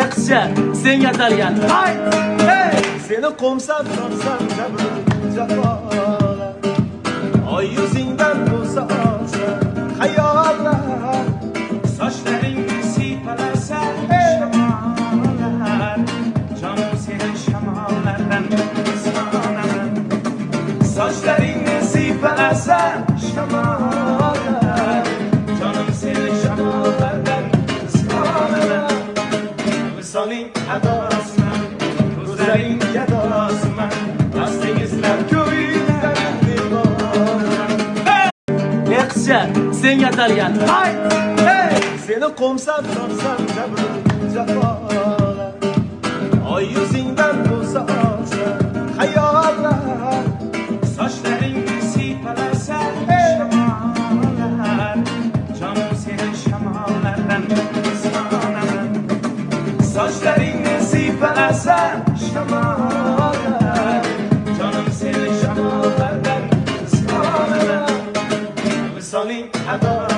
Qizcha, senga atalgan. Ay, hey, seni qo'msab sorsam jafolar. Oy yuzingdan bo'lsa olsa xayollar. Sochlaringni siypalasa shamollar, jonim seni shamollardan so'raman. Sochlaringni siypalasa shamollar, jonim seni shamollardan so'raman. Visoling adosiman, ko'zlaring gadosiman, dastingizlar ko'ydan devoraman. Qizcha, senga atalgan. Ay, hey, seni qo'msab sorsam jafolar. Oy yuzingdan bo'lsa olsa xayollar. Sochlaringni siypalasa shamollar, jonim seni shamollardan so'raman. Sochlaringni siypalasa shamollar. Jonim seni shamollardan so'raman. Visoling ador